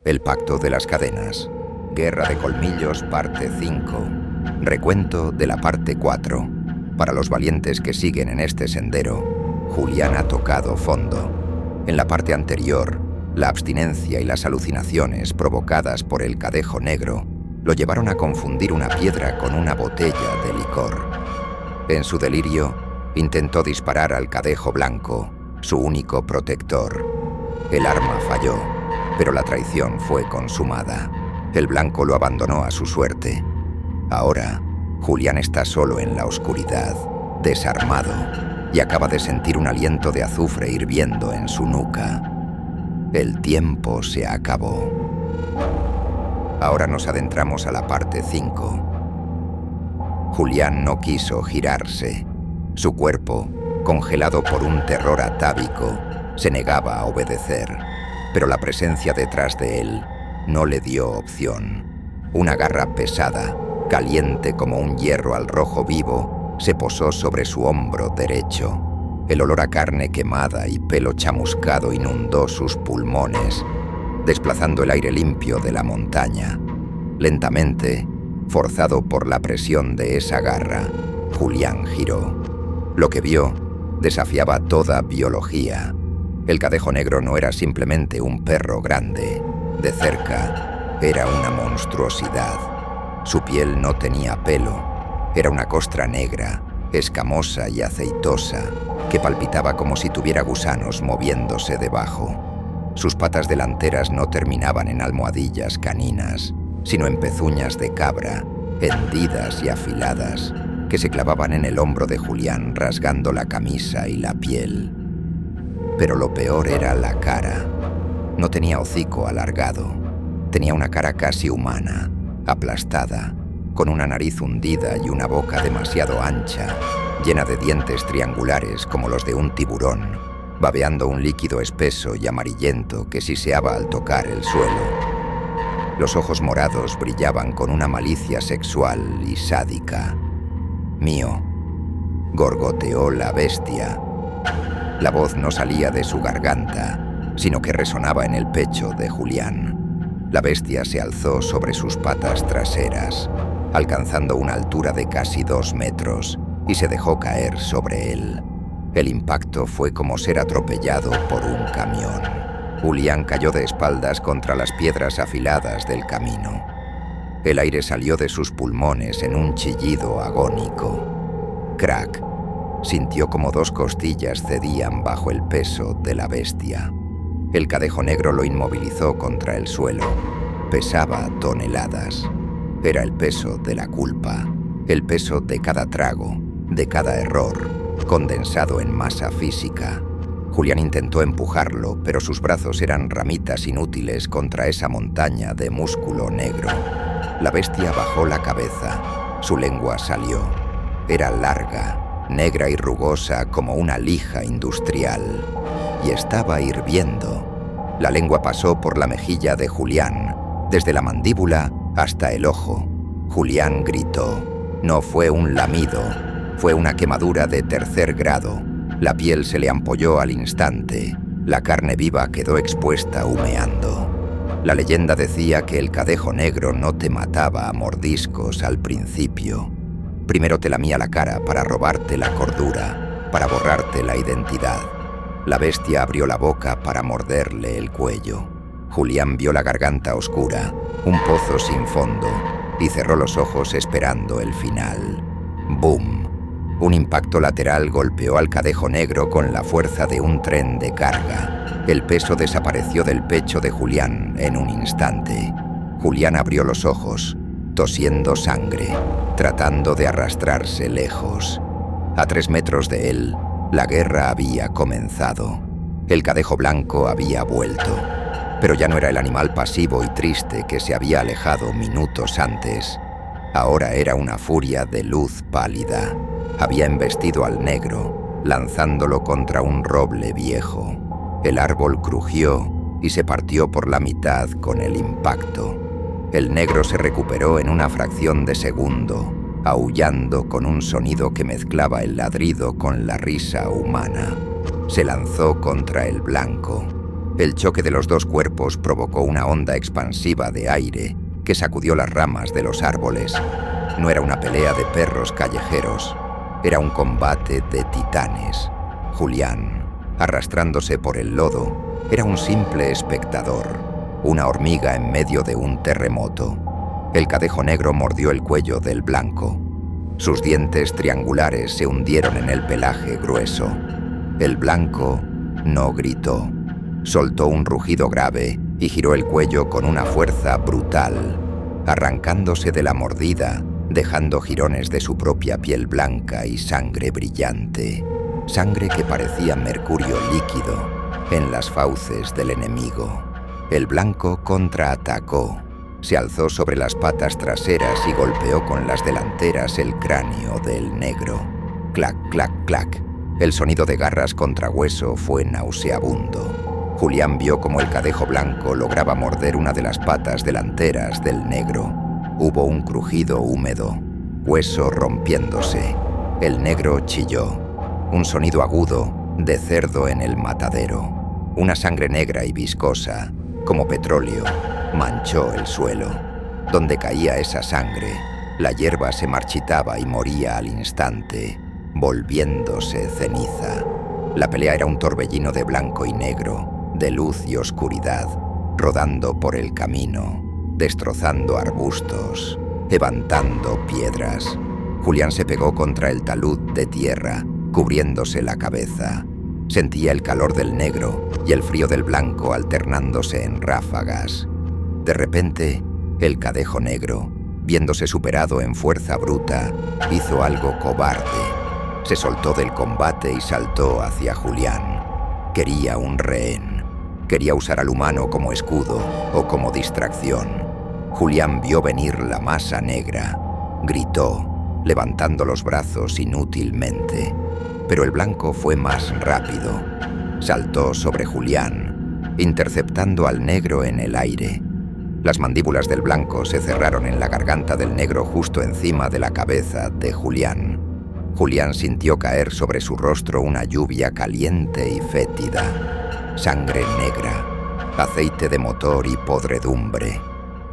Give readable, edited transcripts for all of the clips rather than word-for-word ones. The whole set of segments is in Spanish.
El pacto de las cadenas. Guerra de colmillos, parte 5. Recuento de la parte 4. Para los valientes que siguen en este sendero, Julián ha tocado fondo. En la parte anterior, la abstinencia y las alucinaciones provocadas por el cadejo negro lo llevaron a confundir una piedra con una botella de licor. En su delirio, intentó disparar al cadejo blanco, su único protector. El arma falló, pero la traición fue consumada. El blanco lo abandonó a su suerte. Ahora, Julián está solo en la oscuridad, desarmado, y acaba de sentir un aliento de azufre hirviendo en su nuca. El tiempo se acabó. Ahora nos adentramos a la parte 5. Julián no quiso girarse. Su cuerpo, congelado por un terror atávico, se negaba a obedecer, pero la presencia detrás de él no le dio opción. Una garra pesada, caliente como un hierro al rojo vivo, se posó sobre su hombro derecho. El olor a carne quemada y pelo chamuscado inundó sus pulmones, desplazando el aire limpio de la montaña. Lentamente, forzado por la presión de esa garra, Julián giró. Lo que vio desafiaba toda biología. El cadejo negro no era simplemente un perro grande. De cerca, era una monstruosidad. Su piel no tenía pelo. Era una costra negra, escamosa y aceitosa, que palpitaba como si tuviera gusanos moviéndose debajo. Sus patas delanteras no terminaban en almohadillas caninas, sino en pezuñas de cabra, hendidas y afiladas, que se clavaban en el hombro de Julián rasgando la camisa y la piel. Pero lo peor era la cara. No tenía hocico alargado. Tenía una cara casi humana, aplastada, con una nariz hundida y una boca demasiado ancha, llena de dientes triangulares como los de un tiburón, babeando un líquido espeso y amarillento que siseaba al tocar el suelo. Los ojos morados brillaban con una malicia sexual y sádica. «Mío», gorgoteó la bestia. La voz no salía de su garganta, sino que resonaba en el pecho de Julián. La bestia se alzó sobre sus patas traseras, alcanzando una altura de casi 2 metros, y se dejó caer sobre él. El impacto fue como ser atropellado por un camión. Julián cayó de espaldas contra las piedras afiladas del camino. El aire salió de sus pulmones en un chillido agónico. Crack. Sintió como 2 costillas cedían bajo el peso de la bestia. El cadejo negro lo inmovilizó contra el suelo. Pesaba toneladas. Era el peso de la culpa, el peso de cada trago, de cada error, condensado en masa física. Julián intentó empujarlo, pero sus brazos eran ramitas inútiles contra esa montaña de músculo negro. La bestia bajó la cabeza. Su lengua salió. Era larga, negra y rugosa como una lija industrial, y estaba hirviendo. La lengua pasó por la mejilla de Julián, desde la mandíbula hasta el ojo. Julián gritó. No fue un lamido, fue una quemadura de 3er grado. La piel se le ampolló al instante. La carne viva quedó expuesta humeando. La leyenda decía que el cadejo negro no te mataba a mordiscos al principio. Primero te lamía la cara para robarte la cordura, para borrarte la identidad. La bestia abrió la boca para morderle el cuello. Julián vio la garganta oscura, un pozo sin fondo, y cerró los ojos esperando el final. ¡Bum! Un impacto lateral golpeó al cadejo negro con la fuerza de un tren de carga. El peso desapareció del pecho de Julián en un instante. Julián abrió los ojos, tosiendo sangre, tratando de arrastrarse lejos. A 3 metros de él, la guerra había comenzado. El cadejo blanco había vuelto, pero ya no era el animal pasivo y triste que se había alejado minutos antes. Ahora era una furia de luz pálida. Había embestido al negro, lanzándolo contra un roble viejo. El árbol crujió y se partió por la mitad con el impacto. El negro se recuperó en una fracción de segundo, aullando con un sonido que mezclaba el ladrido con la risa humana. Se lanzó contra el blanco. El choque de los dos cuerpos provocó una onda expansiva de aire que sacudió las ramas de los árboles. No era una pelea de perros callejeros, era un combate de titanes. Julián, arrastrándose por el lodo, era un simple espectador, una hormiga en medio de un terremoto. El cadejo negro mordió el cuello del blanco. Sus dientes triangulares se hundieron en el pelaje grueso. El blanco no gritó. Soltó un rugido grave y giró el cuello con una fuerza brutal, arrancándose de la mordida, dejando jirones de su propia piel blanca y sangre brillante. Sangre que parecía mercurio líquido en las fauces del enemigo. El blanco contraatacó. Se alzó sobre las patas traseras y golpeó con las delanteras el cráneo del negro. Clac, clac, clac. El sonido de garras contra hueso fue nauseabundo. Julián vio cómo el cadejo blanco lograba morder una de las patas delanteras del negro. Hubo un crujido húmedo, hueso rompiéndose. El negro chilló. Un sonido agudo de cerdo en el matadero. Una sangre negra y viscosa, como petróleo, manchó el suelo. Donde caía esa sangre, la hierba se marchitaba y moría al instante, volviéndose ceniza. La pelea era un torbellino de blanco y negro, de luz y oscuridad, rodando por el camino, destrozando arbustos, levantando piedras. Julián se pegó contra el talud de tierra, cubriéndose la cabeza. Sentía el calor del negro y el frío del blanco alternándose en ráfagas. De repente, el cadejo negro, viéndose superado en fuerza bruta, hizo algo cobarde. Se soltó del combate y saltó hacia Julián. Quería un rehén. Quería usar al humano como escudo o como distracción. Julián vio venir la masa negra. Gritó, levantando los brazos inútilmente. Pero el blanco fue más rápido. Saltó sobre Julián, interceptando al negro en el aire. Las mandíbulas del blanco se cerraron en la garganta del negro justo encima de la cabeza de Julián. Julián sintió caer sobre su rostro una lluvia caliente y fétida. Sangre negra, aceite de motor y podredumbre.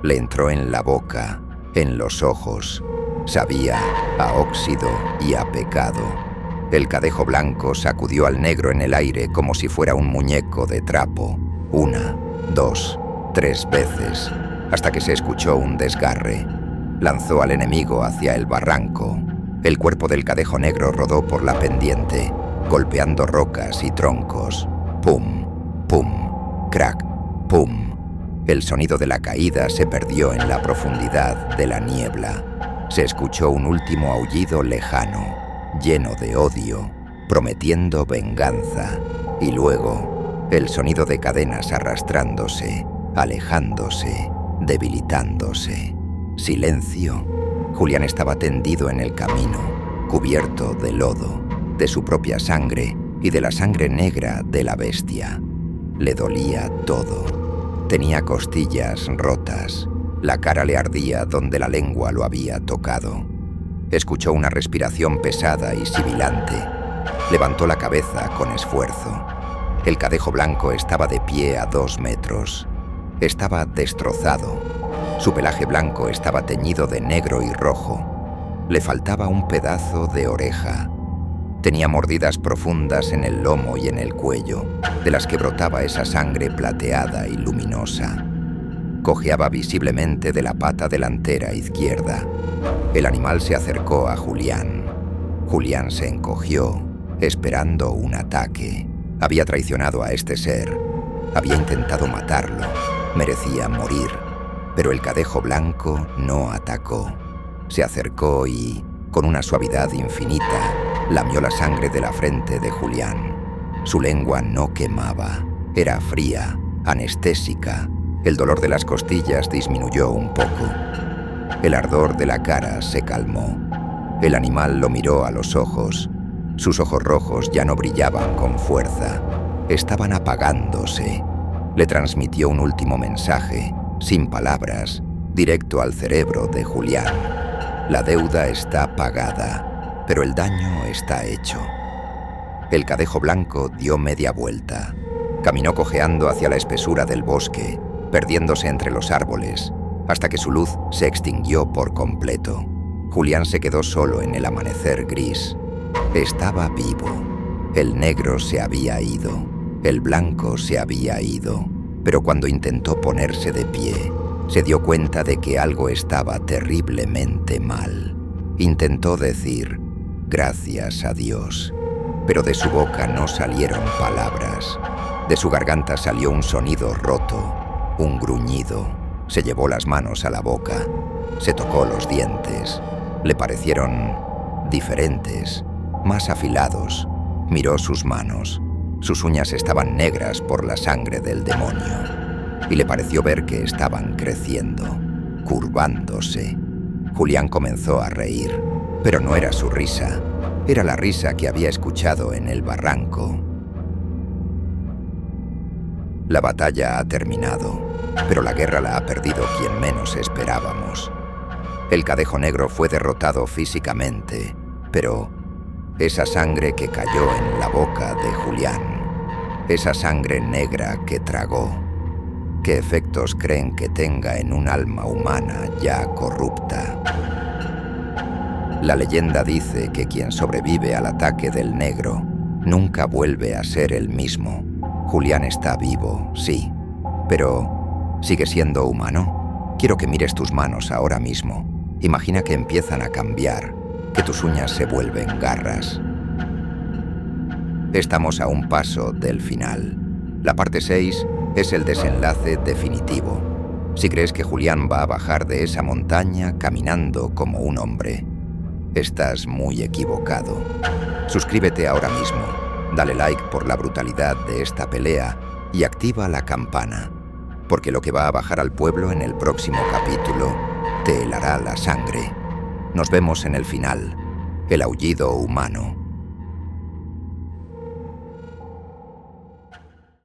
Le entró en la boca, en los ojos. Sabía a óxido y a pecado. El cadejo blanco sacudió al negro en el aire como si fuera un muñeco de trapo. 1, 2, 3 veces, hasta que se escuchó un desgarre. Lanzó al enemigo hacia el barranco. El cuerpo del cadejo negro rodó por la pendiente, golpeando rocas y troncos. Pum, pum, crack, pum. El sonido de la caída se perdió en la profundidad de la niebla. Se escuchó un último aullido lejano, lleno de odio, prometiendo venganza. Y luego, el sonido de cadenas arrastrándose, alejándose, debilitándose. Silencio. Julián estaba tendido en el camino, cubierto de lodo, de su propia sangre y de la sangre negra de la bestia. Le dolía todo. Tenía costillas rotas. La cara le ardía donde la lengua lo había tocado. Escuchó una respiración pesada y sibilante. Levantó la cabeza con esfuerzo. El cadejo blanco estaba de pie a 2 metros. Estaba destrozado. Su pelaje blanco estaba teñido de negro y rojo. Le faltaba un pedazo de oreja. Tenía mordidas profundas en el lomo y en el cuello, de las que brotaba esa sangre plateada y luminosa. Cojeaba visiblemente de la pata delantera izquierda. El animal se acercó a Julián. Julián se encogió, esperando un ataque. Había traicionado a este ser. Había intentado matarlo. Merecía morir. Pero el cadejo blanco no atacó. Se acercó y, con una suavidad infinita, lamió la sangre de la frente de Julián. Su lengua no quemaba. Era fría, anestésica. El dolor de las costillas disminuyó un poco. El ardor de la cara se calmó. El animal lo miró a los ojos. Sus ojos rojos ya no brillaban con fuerza. Estaban apagándose. Le transmitió un último mensaje, sin palabras, directo al cerebro de Julián. La deuda está pagada, pero el daño está hecho. El cadejo blanco dio media vuelta. Caminó cojeando hacia la espesura del bosque, perdiéndose entre los árboles, hasta que su luz se extinguió por completo. Julián se quedó solo en el amanecer gris. Estaba vivo. El negro se había ido. El blanco se había ido. Pero cuando intentó ponerse de pie, se dio cuenta de que algo estaba terriblemente mal. Intentó decir, gracias a Dios, pero de su boca no salieron palabras. De su garganta salió un sonido roto, un gruñido. Se llevó las manos a la boca, se tocó los dientes. Le parecieron diferentes, más afilados. Miró sus manos. Sus uñas estaban negras por la sangre del demonio. Y le pareció ver que estaban creciendo, curvándose. Julián comenzó a reír, pero no era su risa. Era la risa que había escuchado en el barranco. La batalla ha terminado, pero la guerra la ha perdido quien menos esperábamos. El Cadejo Negro fue derrotado físicamente, pero esa sangre que cayó en la boca de Julián, esa sangre negra que tragó, ¿qué efectos creen que tenga en un alma humana ya corrupta? La leyenda dice que quien sobrevive al ataque del negro nunca vuelve a ser el mismo. Julián está vivo, sí, pero ¿sigue siendo humano? Quiero que mires tus manos ahora mismo. Imagina que empiezan a cambiar, que tus uñas se vuelven garras. Estamos a un paso del final. La parte 6 es el desenlace definitivo. Si crees que Julián va a bajar de esa montaña caminando como un hombre, estás muy equivocado. Suscríbete ahora mismo, dale like por la brutalidad de esta pelea y activa la campana, porque lo que va a bajar al pueblo en el próximo capítulo te helará la sangre. Nos vemos en el final, el aullido humano.